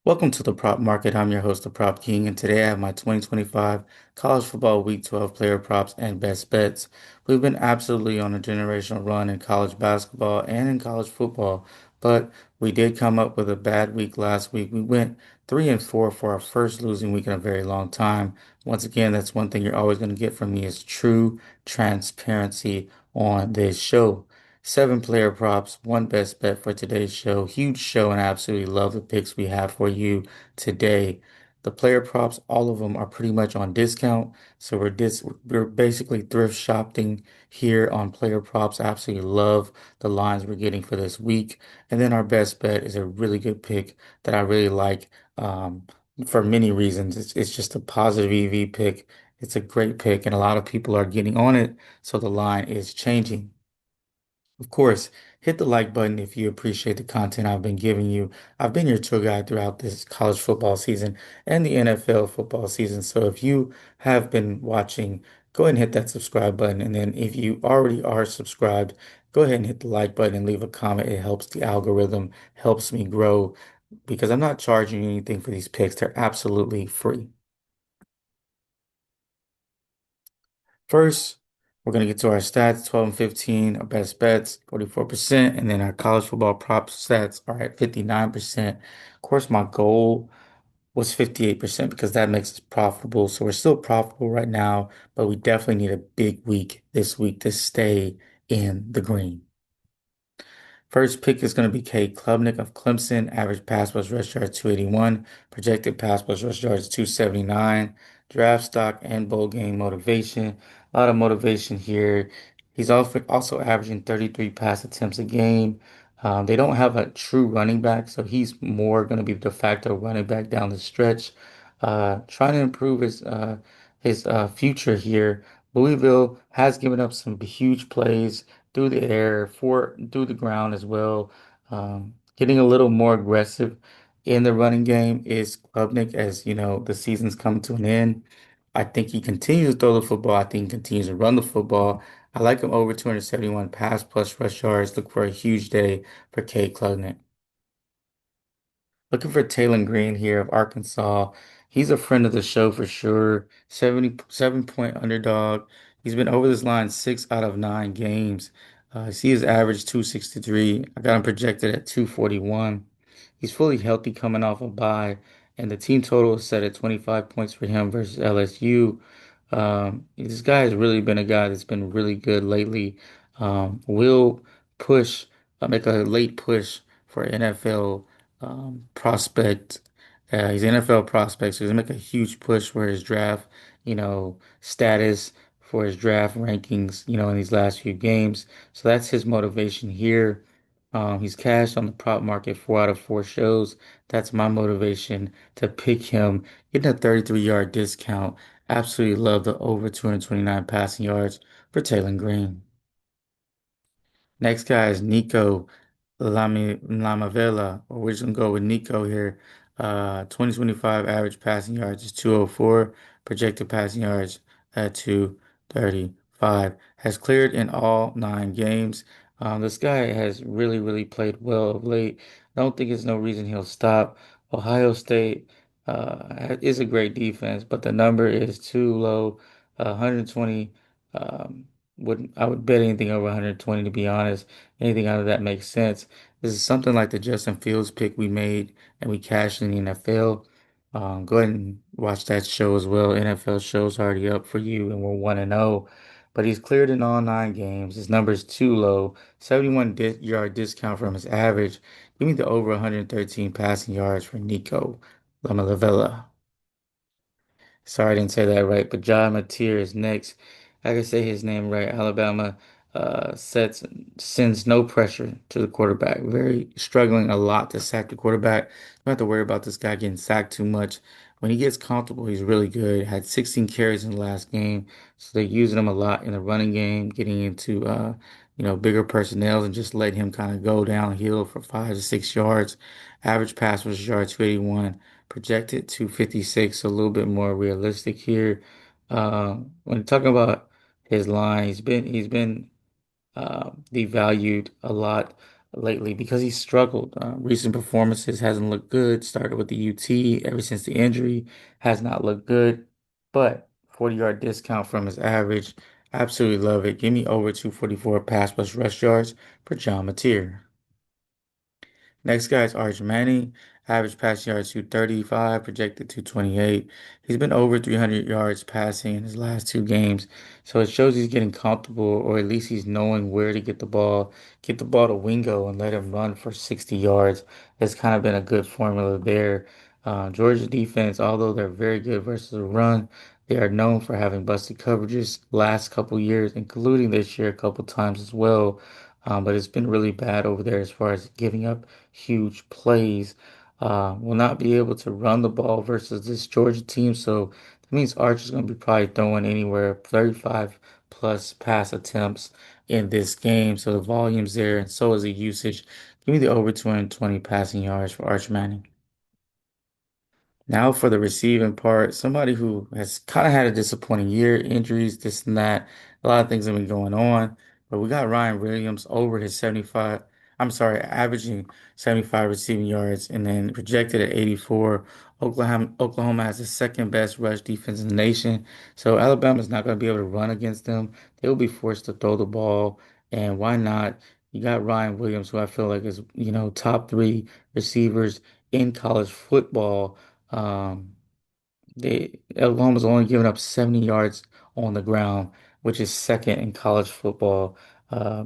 Welcome to the Prop Market. I'm your host, the Prop King, and today I have my 2025 College Football Week 12 player props and best bets. We've been absolutely on a generational run in college basketball and in college football, but we did come up with a bad week last week. We went 3-4 for our first losing week in a very long time. Once again, that's one thing you're always going to get from me is true transparency on this show. Seven player props, one best bet for today's show. Huge show, and I absolutely love the picks we have for you today. The player props, all of them are pretty much on discount. So we're basically thrift shopping here on player props. I absolutely love the lines we're getting for this week. And then our best bet is a really good pick that I really like for many reasons. It's just a positive EV pick. It's a great pick, and a lot of people are getting on it. So the line is changing. Of course, hit the like button if you appreciate the content I've been giving you. I've been your tour guide throughout this college football season and the NFL football season. So if you have been watching, go ahead and hit that subscribe button. And then if you already are subscribed, go ahead and hit the like button and leave a comment. It helps the algorithm, helps me grow because I'm not charging you anything for these picks. They're absolutely free. First, we're going to get to our stats, 12 and 15, our best bets, 44%, and then our college football prop stats are at 59%. Of course, my goal was 58% because that makes us profitable. So we're still profitable right now, but we definitely need a big week this week to stay in the green. First pick is going to be Cade Klubnik of Clemson. Average pass plus rush yards 281. Projected pass plus rush yards 279. Draft stock and bowl game motivation. A lot of motivation here. He's also averaging 33 pass attempts a game. They don't have a true running back, so he's more going to be the de facto running back down the stretch. Trying to improve his future here. Louisville has given up some huge plays through the air, through the ground as well. Getting a little more aggressive in the running game is Klubnik as you know the season's coming to an end. I think he continues to throw the football. I think he continues to run the football. I like him over 271 pass plus rush yards. Look for a huge day for Cade Klubnik. Looking for Taylon Green here of Arkansas. He's a friend of the show for sure. 77-point underdog. He's been over this line 6 out of 9 games. I see his average 263. I got him projected at 241. He's fully healthy coming off a bye, and the team total is set at 25 points for him versus LSU. This guy has really been a guy that's been really good lately. Will push, make a late push for NFL prospect. He's an NFL prospect, so he's gonna make a huge push for his draft, status for his draft rankings, in these last few games. So that's his motivation here. He's cashed on the prop market 4 out of 4 shows. That's my motivation to pick him, getting a 33-yard discount. Absolutely love the over 229 passing yards for Taylor Green. Next guy is Nico Lamavela, or we're just gonna go with Nico here. 2025 average passing yards is 204, projected passing yards at 235. Has cleared in all 9 games. This guy has really, really played well of late. I don't think there's no reason he'll stop. Ohio State is a great defense, but the number is too low. 120. I would bet anything over 120 to be honest. Anything out of that makes sense. This is something like the Justin Fields pick we made and we cashed in the NFL. Go ahead and watch that show as well. NFL show's already up for you and we're 1-0. But he's cleared in all 9 games. His number is too low. 71 di yard discount from his average. Give me the over 113 passing yards for Nico Lamavela. Sorry, I didn't say that right, but John Mateer is next. I can say his name right. Alabama sends no pressure to the quarterback. Very struggling a lot to sack the quarterback. Don't have to worry about this guy getting sacked too much. When he gets comfortable, he's really good. Had 16 carries in the last game, so they're using him a lot in the running game, getting into bigger personnel and just letting him kind of go downhill for 5 to 6 yards. Average pass was yard 281. Projected to 56, a little bit more realistic here. When talking about his line, he's been devalued a lot lately because he struggled. Recent performances hasn't looked good. Started with the UT ever since the injury, has not looked good. But 40-yard discount from his average. Absolutely love it. Give me over 244 pass plus rush yards for John Mateer. Next guy is Arch Manning. Average passing yards 235, projected 228. He's been over 300 yards passing in his last two games. So it shows he's getting comfortable, or at least he's knowing where to get the ball to Wingo and let him run for 60 yards. That's kind of been a good formula there. Georgia defense, although they're very good versus the run, they are known for having busted coverages last couple years, including this year a couple times as well. But it's been really bad over there as far as giving up huge plays. Will not be able to run the ball versus this Georgia team. So that means Archer's going to be probably throwing anywhere 35 plus pass attempts in this game. So the volume's there, and so is the usage. Give me the over 220 passing yards for Arch Manning. Now for the receiving part, somebody who has kind of had a disappointing year, injuries, this and that. A lot of things have been going on. But we got Ryan Williams over his 75, I'm sorry, averaging 75 receiving yards and then projected at 84. Oklahoma has the second best rush defense in the nation. So Alabama's not going to be able to run against them. They'll be forced to throw the ball. And why not? You got Ryan Williams, who I feel like is, top three receivers in college football. um, Oklahoma's only given up 70 yards on the ground, which is second in college football.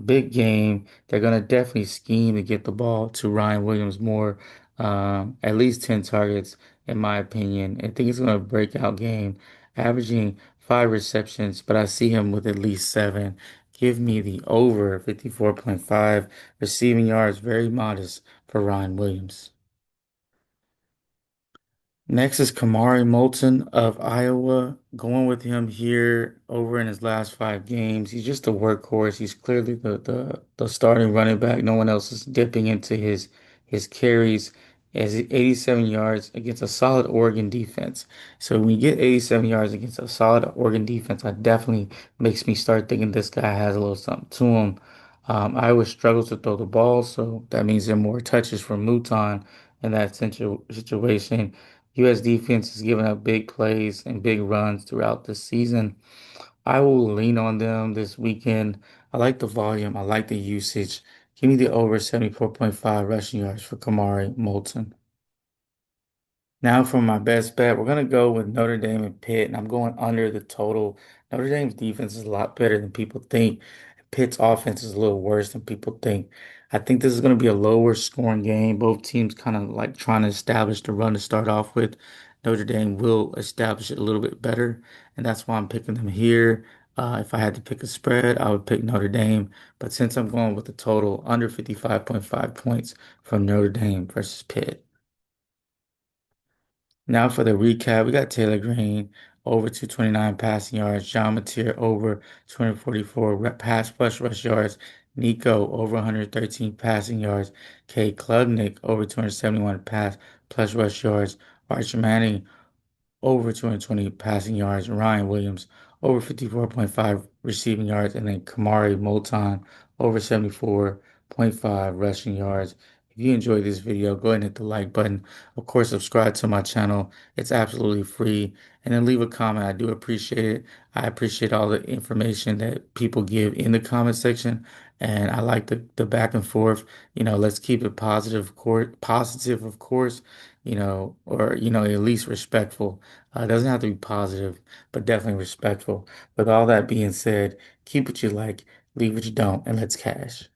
Big game. They're gonna definitely scheme to get the ball to Ryan Williams more. At least 10 targets, in my opinion. I think it's gonna breakout game, averaging five receptions, but I see him with at least seven. Give me the over 54.5 receiving yards, very modest for Ryan Williams. Next is Kamari Moulton of Iowa. Going with him here over in his last five games. He's just a workhorse. He's clearly the starting running back. No one else is dipping into his carries. As 87 yards against a solid Oregon defense. So when you get 87 yards against a solid Oregon defense, that definitely makes me start thinking this guy has a little something to him. Iowa struggles to throw the ball, so that means there are more touches for Mouton in that situation. U.S. defense has given up big plays and big runs throughout the season. I will lean on them this weekend. I like the volume. I like the usage. Give me the over 74.5 rushing yards for Kamari Moulton. Now for my best bet, we're gonna go with Notre Dame and Pitt, and I'm going under the total. Notre Dame's defense is a lot better than people think. Pitt's offense is a little worse than people think. I think this is gonna be a lower scoring game. Both teams kind of like trying to establish the run to start off with. Notre Dame will establish it a little bit better, and that's why I'm picking them here. If I had to pick a spread, I would pick Notre Dame. But since I'm going with the total under 55.5 points from Notre Dame versus Pitt. Now for the recap, we got Taylor Green over 229 passing yards, John Mateer over 244 pass plus rush yards, Nico over 113 passing yards, Kate Klubnik over 271 pass plus rush yards, Archer Manning over 220 passing yards, Ryan Williams over 54.5 receiving yards, and then Kamari Moulton over 74.5 rushing yards. If you enjoyed this video, go ahead and hit the like button. Of course, subscribe to my channel. It's absolutely free. And then leave a comment. I do appreciate it. I appreciate all the information that people give in the comment section. And I like the back and forth. Let's keep it positive, of course, or, at least respectful. It doesn't have to be positive, but definitely respectful. With all that being said, keep what you like, leave what you don't, and let's cash.